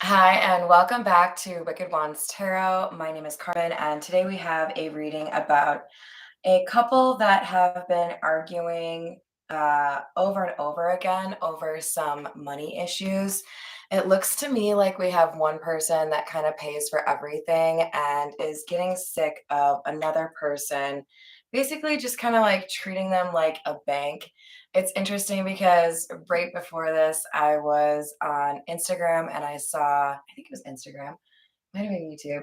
Hi, and welcome back to Wicked Wands Tarot. My name is Carmen, and today we have a reading about a couple that have been arguing over and over again over some money issues. It looks to me like we have one person that kind of pays for everything and is getting sick of another person, basically just kind of like treating them like a bank. It's interesting because right before this, I was on Instagram and I saw, I think it was Instagram, might have been YouTube.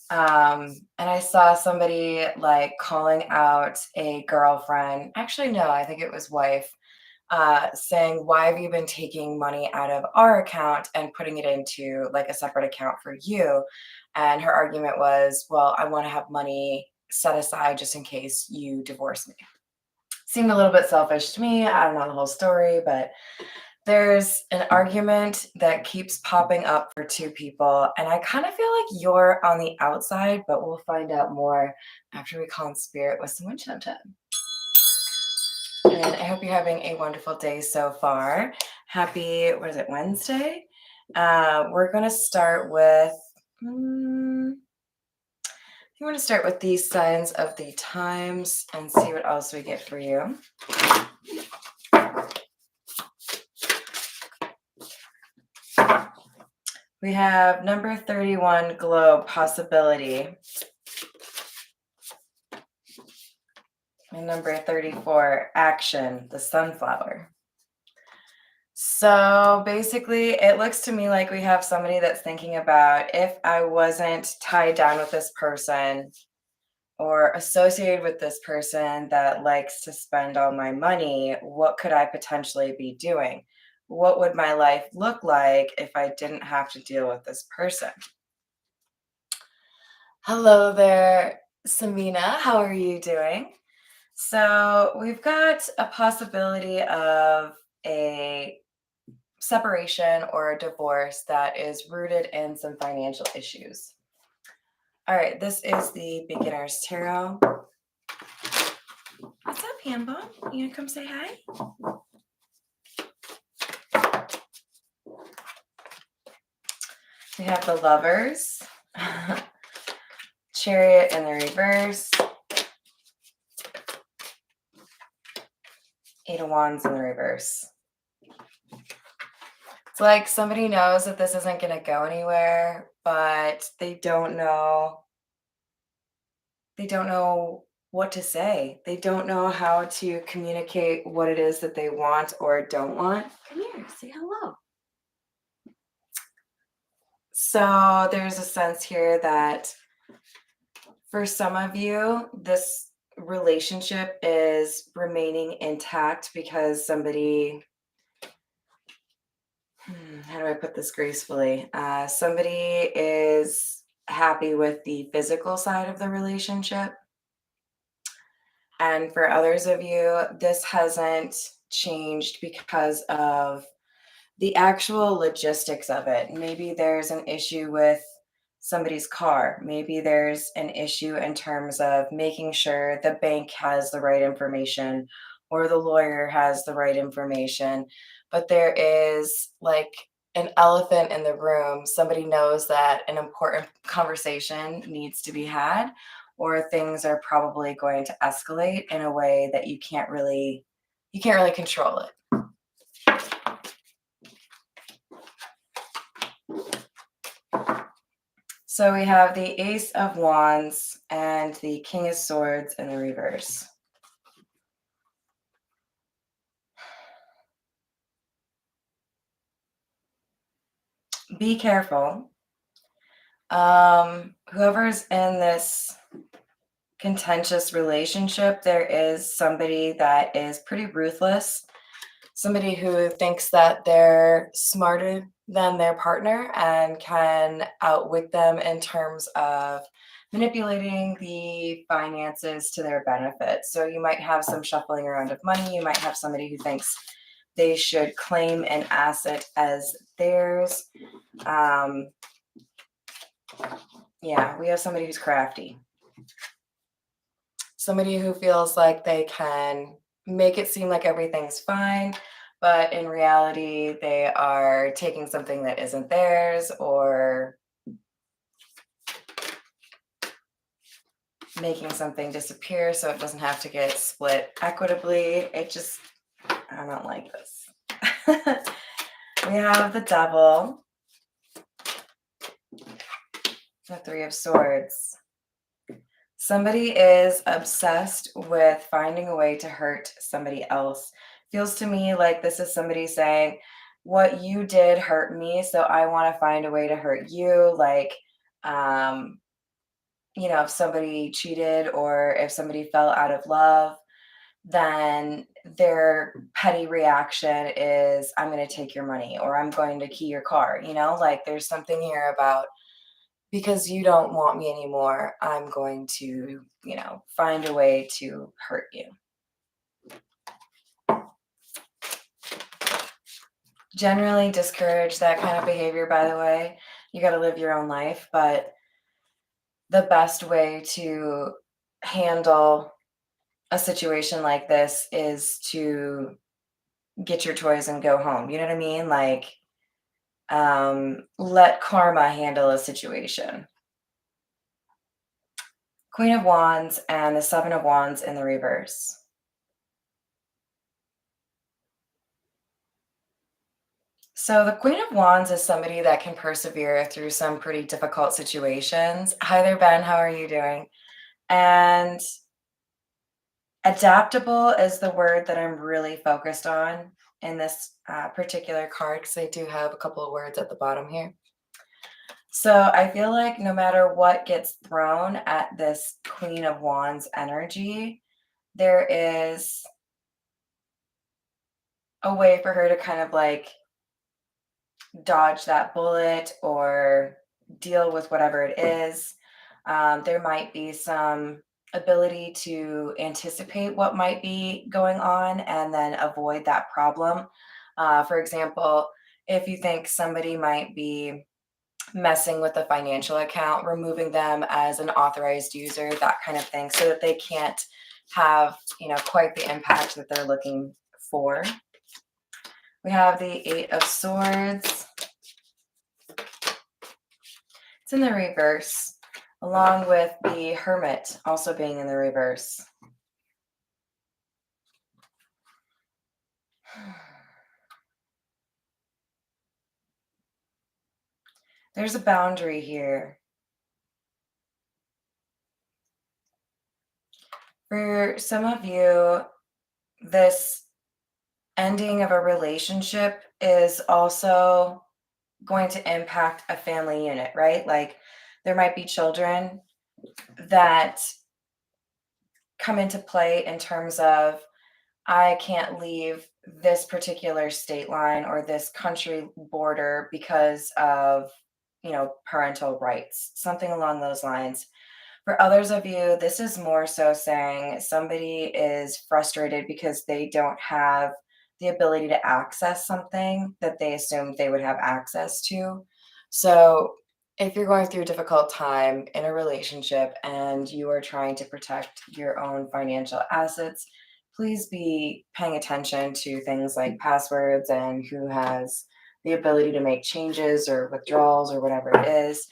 And I saw somebody like calling out a girlfriend. Actually, no, I think it was wife, saying, "Why have you been taking money out of our account and putting it into like a separate account for you?" And her argument was, "Well, I want to have money set aside just in case you divorce me." Seemed a little bit selfish to me. I don't know the whole story, but there's an argument that keeps popping up for two people, and I kind of feel like you're on the outside, but we'll find out more after we call in spirit with some wind chime time. And I hope you're having a wonderful day so far. Happy, what is it, Wednesday? We're going to start with, you want to start with these signs of the times and see what else we get for you. We have number 31, globe, possibility. And number 34, action, the sunflower. So basically, it looks to me like we have somebody that's thinking about, if I wasn't tied down with this person or associated with this person that likes to spend all my money, what could I potentially be doing? What would my life look like if I didn't have to deal with this person? Hello there, Samina. How are you doing? So we've got a possibility of a separation or a divorce that is rooted in some financial issues. All right, this is the beginner's tarot. What's up, Hambone? You gonna come say hi? We have the lovers, chariot in the reverse, 8 of wands in the reverse. It's like somebody knows that this isn't going to go anywhere, but they don't know. They don't know what to say. They don't know how to communicate what it is that they want or don't want. Come here, say hello. So there's a sense here that for some of you, this relationship is remaining intact because somebody, how do I put this gracefully? Somebody is happy with the physical side of the relationship. And for others of you, this hasn't changed because of the actual logistics of it. Maybe there's an issue with somebody's car. Maybe there's an issue in terms of making sure the bank has the right information or the lawyer has the right information. But there is like an elephant in the room. Somebody knows that an important conversation needs to be had, or things are probably going to escalate in a way that you can't really control it. So we have the Ace of Wands and the King of Swords in the reverse. Be careful. Whoever's in this contentious relationship, there is somebody that is pretty ruthless, somebody who thinks that they're smarter than their partner and can outwit them in terms of manipulating the finances to their benefit. So you might have some shuffling around of money. You might have somebody who thinks they should claim an asset as theirs. Yeah, we have somebody who's crafty. Somebody who feels like they can make it seem like everything's fine, but in reality, they are taking something that isn't theirs or making something disappear so it doesn't have to get split equitably. I don't like this. We have the Devil, the Three of Swords. Somebody is obsessed with finding a way to hurt somebody else. Feels to me like this is somebody saying, what you did hurt me, so I want to find a way to hurt you. Like, um, if somebody cheated or if somebody fell out of love, then their petty reaction is, I'm going to take your money or I'm going to key your car. Like there's something here about, because you don't want me anymore, I'm going to, find a way to hurt you. Generally discourage that kind of behavior, by the way. You got to live your own life, but the best way to handle a situation like this is to get your toys and go home. You know what I mean? Like, let karma handle a situation. Queen of Wands and the Seven of Wands in the reverse. So the Queen of Wands is somebody that can persevere through some pretty difficult situations. Hi there, Ben. How are you doing? And adaptable is the word that I'm really focused on in this particular card, because I do have a couple of words at the bottom here. So I feel like no matter what gets thrown at this Queen of Wands energy, there is a way for her to kind of like dodge that bullet or deal with whatever it is. There might be some ability to anticipate what might be going on and then avoid that problem. For example, if you think somebody might be messing with a financial account, removing them as an authorized user, that kind of thing, so that they can't have, quite the impact that they're looking for. We have the Eight of Swords. It's in the reverse, along with the Hermit also being in the reverse. There's a boundary here. For some of you, this ending of a relationship is also going to impact a family unit, right? Like there might be children that come into play in terms of, I can't leave this particular state line or this country border because of, parental rights, something along those lines. For others of you, this is more so saying somebody is frustrated because they don't have the ability to access something that they assumed they would have access to. So, if you're going through a difficult time in a relationship and you are trying to protect your own financial assets, please be paying attention to things like passwords and who has the ability to make changes or withdrawals or whatever it is.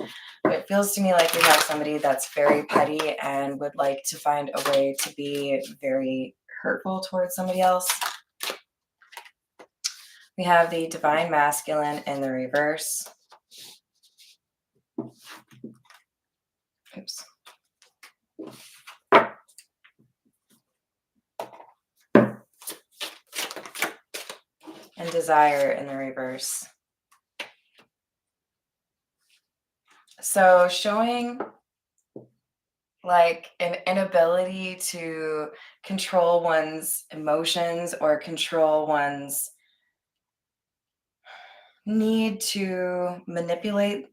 But it feels to me like we have somebody that's very petty and would like to find a way to be very hurtful towards somebody else. We have the Divine Masculine in the reverse. Oops. And Desire in the reverse. So showing like an inability to control one's emotions or control one's need to manipulate.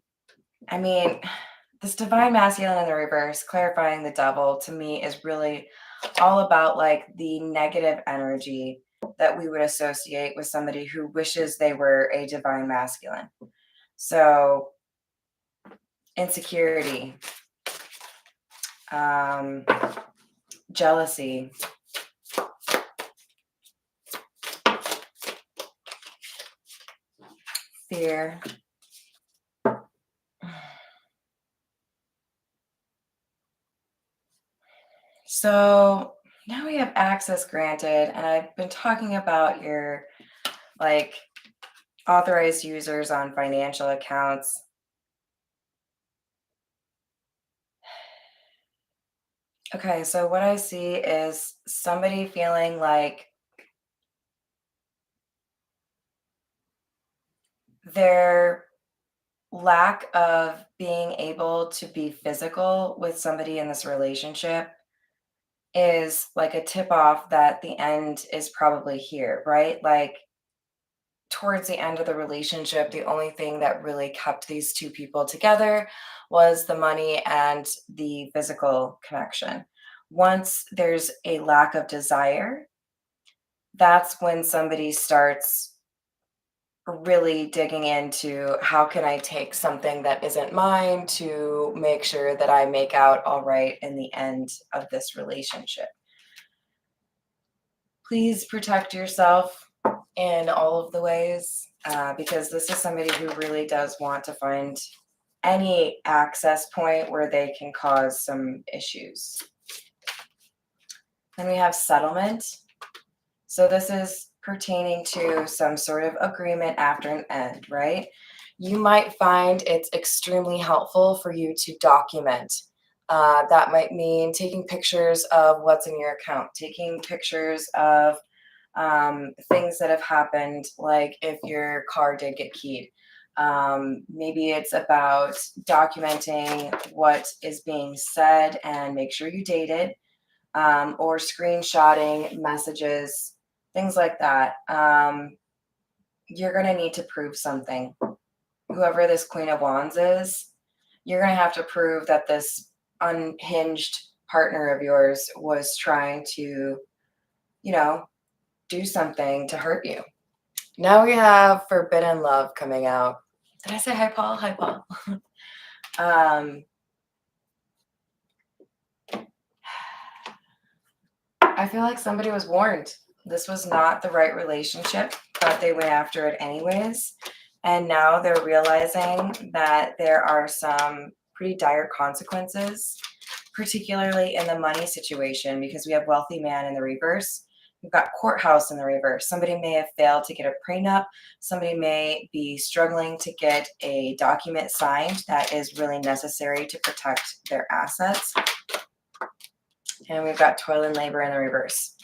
I mean, this Divine Masculine in the reverse, clarifying the Devil, to me is really all about like the negative energy that we would associate with somebody who wishes they were a Divine Masculine. So insecurity, jealousy, here. So now we have access granted, and I've been talking about your like authorized users on financial accounts. Okay, so what I see is somebody feeling like their lack of being able to be physical with somebody in this relationship is like a tip off that the end is probably here, right? Like towards the end of the relationship, the only thing that really kept these two people together was the money and the physical connection. Once there's a lack of desire, that's when somebody starts really digging into how can I take something that isn't mine to make sure that I make out all right in the end of this relationship. Please protect yourself in all of the ways because this is somebody who really does want to find any access point where they can cause some issues. Then we have settlement. So this is pertaining to some sort of agreement after an end, right? You might find it's extremely helpful for you to document. That might mean taking pictures of what's in your account, taking pictures of things that have happened, like if your car did get keyed. Maybe it's about documenting what is being said and make sure you date it, or screenshotting messages, things like that. You're going to need to prove something. Whoever this Queen of Wands is, you're going to have to prove that this unhinged partner of yours was trying to, you know, do something to hurt you. Now we have Forbidden Love coming out. Did I say hi, Paul? Hi, Paul. I feel like somebody was warned. This was not the right relationship, but they went after it anyways. And now they're realizing that there are some pretty dire consequences, particularly in the money situation, because we have wealthy man in the reverse. We've got courthouse in the reverse. Somebody may have failed to get a prenup. Somebody may be struggling to get a document signed that is really necessary to protect their assets. And we've got toil and labor in the reverse.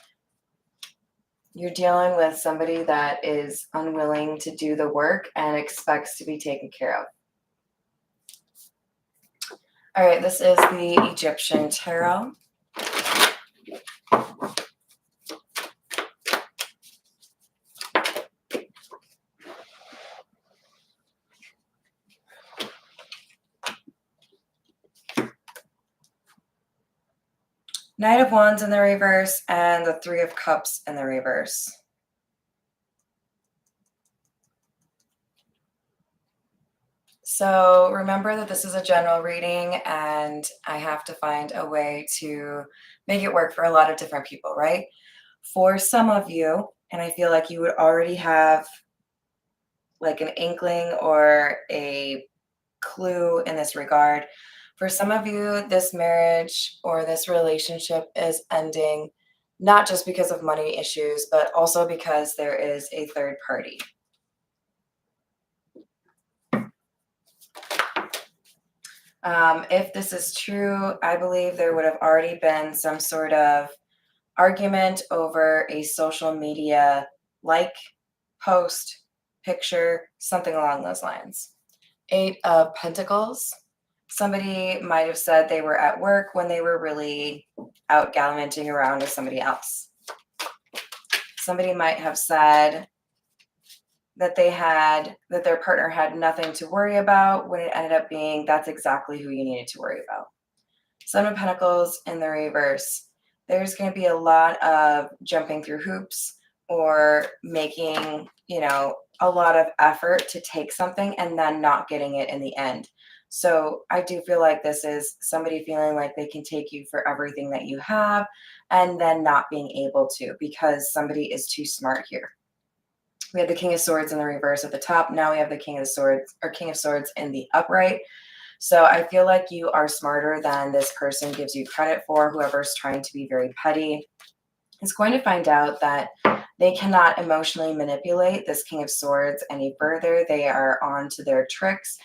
You're dealing with somebody that is unwilling to do the work and expects to be taken care of. All right, this is the Egyptian Tarot. Knight of Wands in the reverse and the Three of Cups in the reverse. So remember that this is a general reading and I have to find a way to make it work for a lot of different people, right? For some of you, and I feel like you would already have like an inkling or a clue in this regard. For some of you, this marriage or this relationship is ending not just because of money issues, but also because there is a third party. If this is true, I believe there would have already been some sort of argument over a social media like, post, picture, something along those lines. Eight of Pentacles. Somebody might have said they were at work when they were really out gallivanting around with somebody else. Somebody might have said that their partner had nothing to worry about when it ended up being that's exactly who you needed to worry about. Seven of Pentacles in the reverse. There's going to be a lot of jumping through hoops or making, a lot of effort to take something and then not getting it in the end. So I do feel like this is somebody feeling like they can take you for everything that you have and then not being able to because somebody is too smart here. We had the King of Swords in the reverse at the top. Now we have the King of Swords or King of Swords in the upright. So I feel like you are smarter than this person gives you credit for. Whoever's trying to be very petty is going to find out that they cannot emotionally manipulate this King of Swords any further. They are on to their tricks,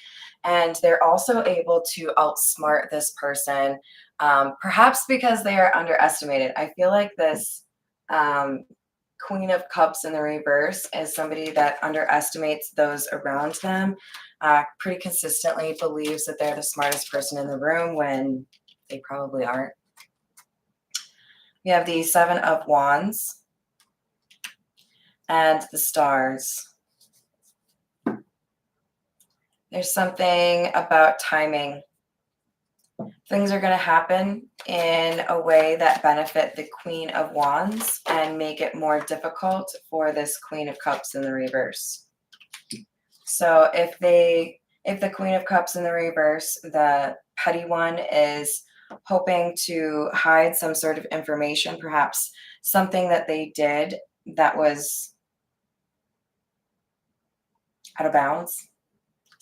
and they're also able to outsmart this person, perhaps because they are underestimated. I feel like this Queen of Cups in the reverse is somebody that underestimates those around them, pretty consistently believes that they're the smartest person in the room when they probably aren't. We have the Seven of Wands and the Stars. There's something about timing. Things are going to happen in a way that benefit the Queen of Wands and make it more difficult for this Queen of Cups in the reverse. So if the Queen of Cups in the reverse, the petty one, is hoping to hide some sort of information, perhaps something that they did that was out of bounds,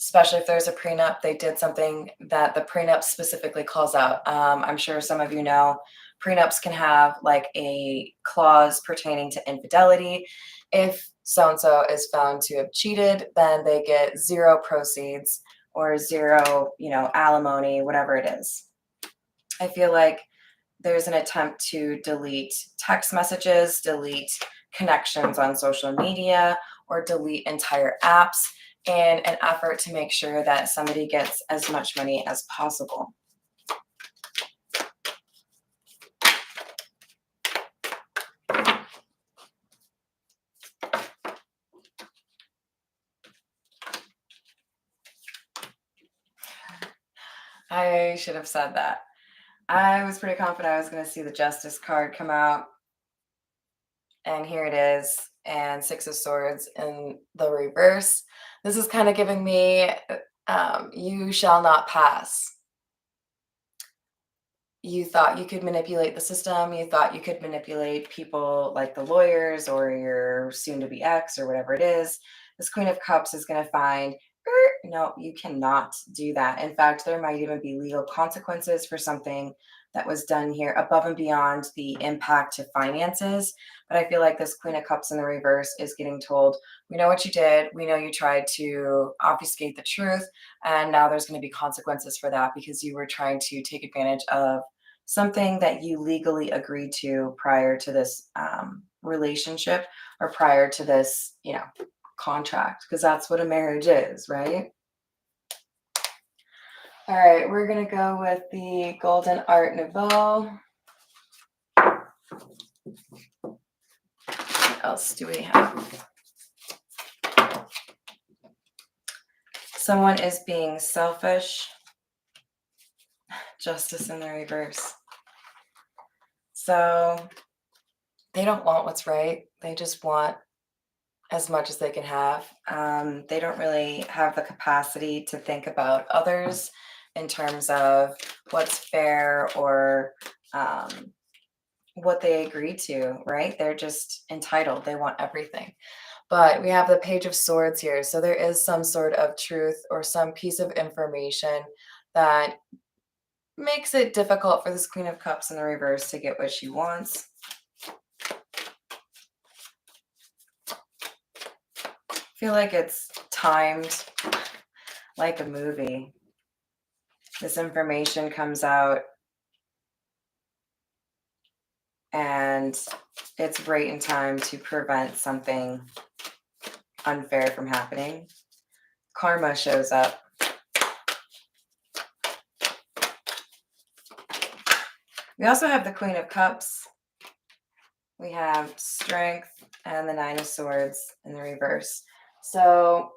especially if there's a prenup, they did something that the prenup specifically calls out. I'm sure some of you know prenups can have like a clause pertaining to infidelity. If so-and-so is found to have cheated, then they get zero proceeds or zero, alimony, whatever it is. I feel like there's an attempt to delete text messages, delete connections on social media, or delete entire apps in an effort to make sure that somebody gets as much money as possible. I should have said that. I was pretty confident I was going to see the Justice card come out. And here it is. And Six of Swords in the reverse. This is kind of giving me, you shall not pass. You thought you could manipulate the system. You thought you could manipulate people like the lawyers or your soon-to-be ex or whatever it is. This Queen of Cups is going to find, no, you cannot do that. In fact, there might even be legal consequences for something that was done here above and beyond the impact to finances. But I feel like this Queen of Cups in the reverse is getting told, we know what you did. We know you tried to obfuscate the truth. And now there's going to be consequences for that because you were trying to take advantage of something that you legally agreed to prior to this relationship or prior to this, contract, because that's what a marriage is, right? All right, we're going to go with the Golden Art Nouveau. What else do we have? Someone is being selfish. Justice in the reverse. So they don't want what's right. They just want as much as they can have. They don't really have the capacity to think about others in terms of what's fair or what they agree to, right? They're just entitled. They want everything. But we have the Page of Swords here. So there is some sort of truth or some piece of information that makes it difficult for this Queen of Cups in the reverse to get what she wants. I feel like it's timed like a movie. This information comes out and it's right in time to prevent something unfair from happening. Karma shows up. We also have the Queen of Cups. We have Strength and the Nine of Swords in the reverse. So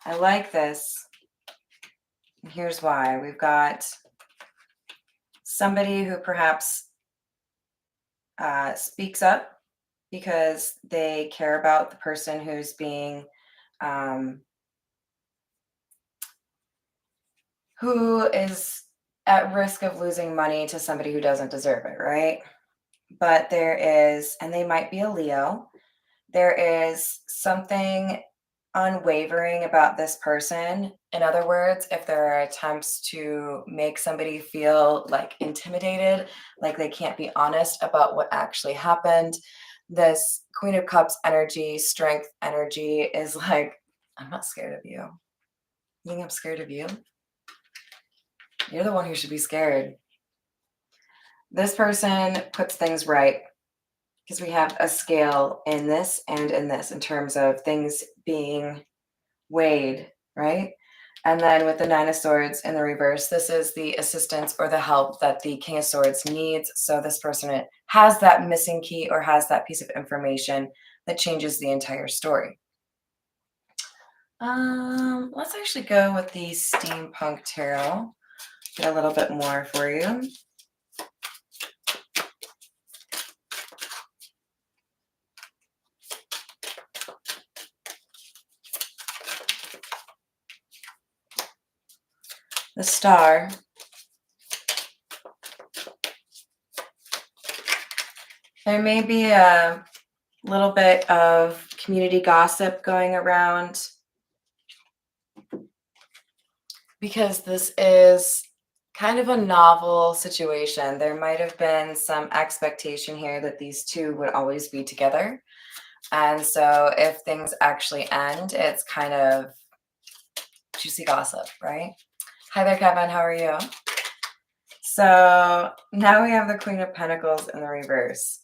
I like this. And here's why. We've got somebody who perhaps speaks up because they care about the person who's being, who is at risk of losing money to somebody who doesn't deserve it, right? But there is, and they might be a Leo, there is something unwavering about this person. In other words, if there are attempts to make somebody feel like intimidated, like they can't be honest about what actually happened, this Queen of Cups energy, strength energy is like, I'm not scared of you. You think I'm scared of you? You're the one who should be scared. This person puts things right because we have a scale in this and in this in terms of things being weighed, right? And then with the Nine of Swords in the reverse, this is the assistance or the help that the King of Swords needs. So this person has that missing key or has that piece of information that changes the entire story. Let's actually go with the Steampunk Tarot. Get a little bit more for you. The Star. There may be a little bit of community gossip going around because this is kind of a novel situation. There might have been some expectation here that these two would always be together. And so if things actually end, it's kind of juicy gossip, right? Hi there, Kevin. How are you? So now we have the Queen of Pentacles in the reverse.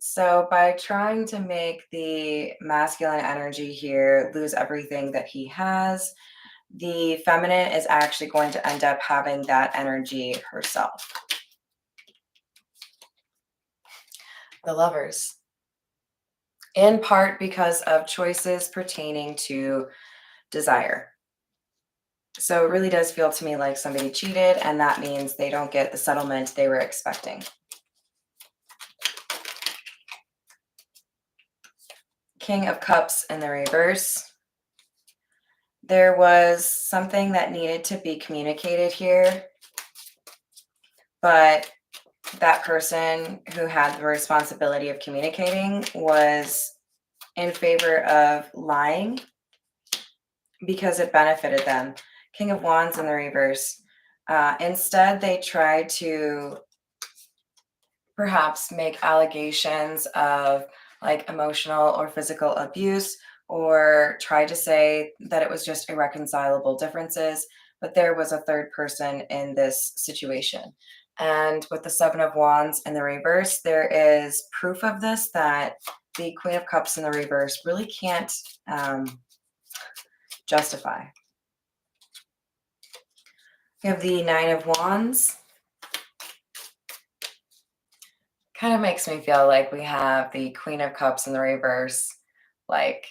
So by trying to make the masculine energy here lose everything that he has, the feminine is actually going to end up having that energy herself. The Lovers. In part because of choices pertaining to desire. So it really does feel to me like somebody cheated, and that means they don't get the settlement they were expecting. King of Cups in the reverse. There was something that needed to be communicated here, but that person who had the responsibility of communicating was in favor of lying because it benefited them. King of Wands in the reverse. Instead, they tried to perhaps make allegations of like emotional or physical abuse, or try to say that it was just irreconcilable differences, but there was a third person in this situation. And with the Seven of Wands in the reverse, there is proof of this, that the Queen of Cups in the reverse really can't justify. We have the Nine of Wands. Kind of makes me feel like we have the Queen of Cups in the reverse, like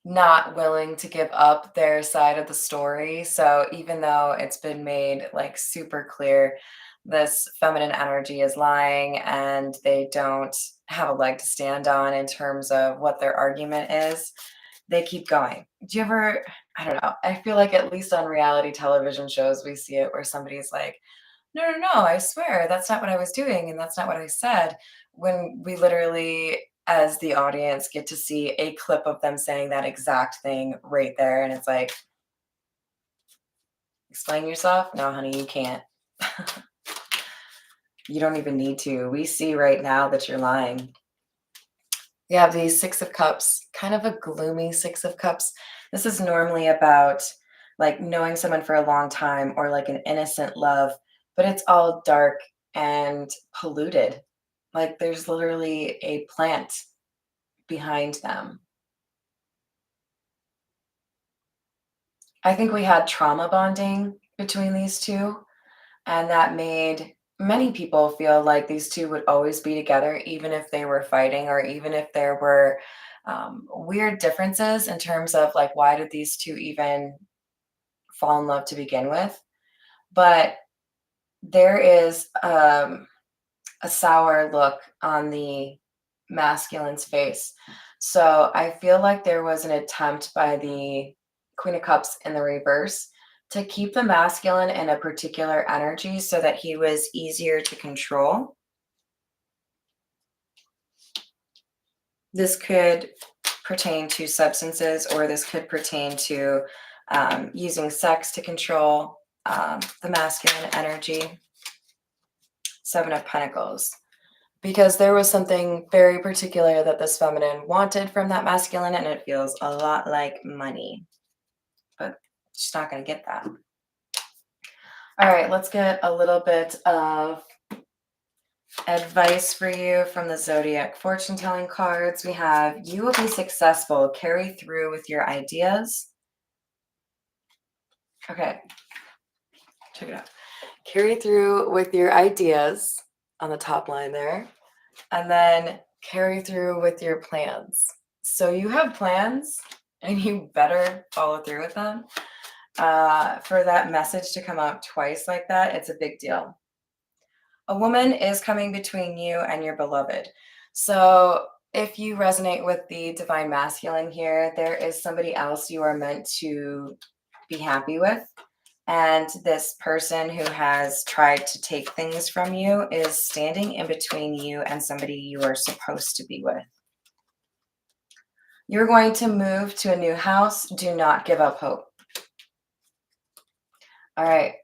not willing to give up their side of the story. So even though it's been made like super clear, this feminine energy is lying and they don't have a leg to stand on in terms of what their argument is, they keep going. Do you ever, I don't know, I feel like at least on reality television shows, we see it where somebody's like, no, no, no, I swear that's not what I was doing and that's not what I said. When we literally, as the audience, get to see a clip of them saying that exact thing right there. And it's like, explain yourself? No, honey, you can't. You don't even need to. We see right now that you're lying. We have the Six of Cups, kind of a gloomy Six of Cups. This is normally about like knowing someone for a long time or like an innocent love, but it's all dark and polluted. Like there's literally a plant behind them. I think we had trauma bonding between these two, and that made many people feel like these two would always be together, even if they were fighting or even if there were weird differences in terms of like, why did these two even fall in love to begin with? But there is a sour look on the masculine's face. So I feel like there was an attempt by the Queen of Cups in the reverse to keep the masculine in a particular energy so that he was easier to control. This could pertain to substances, or this could pertain to using sex to control the masculine energy. Seven of Pentacles. Because there was something very particular that this feminine wanted from that masculine, and it feels a lot like money. But she's not going to get that. All right, let's get a little bit of advice for you from the Zodiac fortune telling cards. We have, you will be successful. Carry through with your ideas. Okay, check it out. Carry through with your ideas on the top line there. And then carry through with your plans. So you have plans and you better follow through with them. For that message to come out twice like that, it's a big deal. A woman is coming between you and your beloved. So if you resonate with the divine masculine here, there is somebody else you are meant to be happy with. And this person who has tried to take things from you is standing in between you and somebody you are supposed to be with. You're going to move to a new house. Do not give up hope. All right.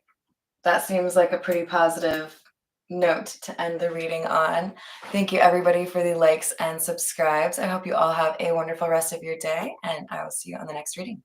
That seems like a pretty positive note to end the reading on. Thank you, everybody, for the likes and subscribes. I hope you all have a wonderful rest of your day, and I will see you on the next reading.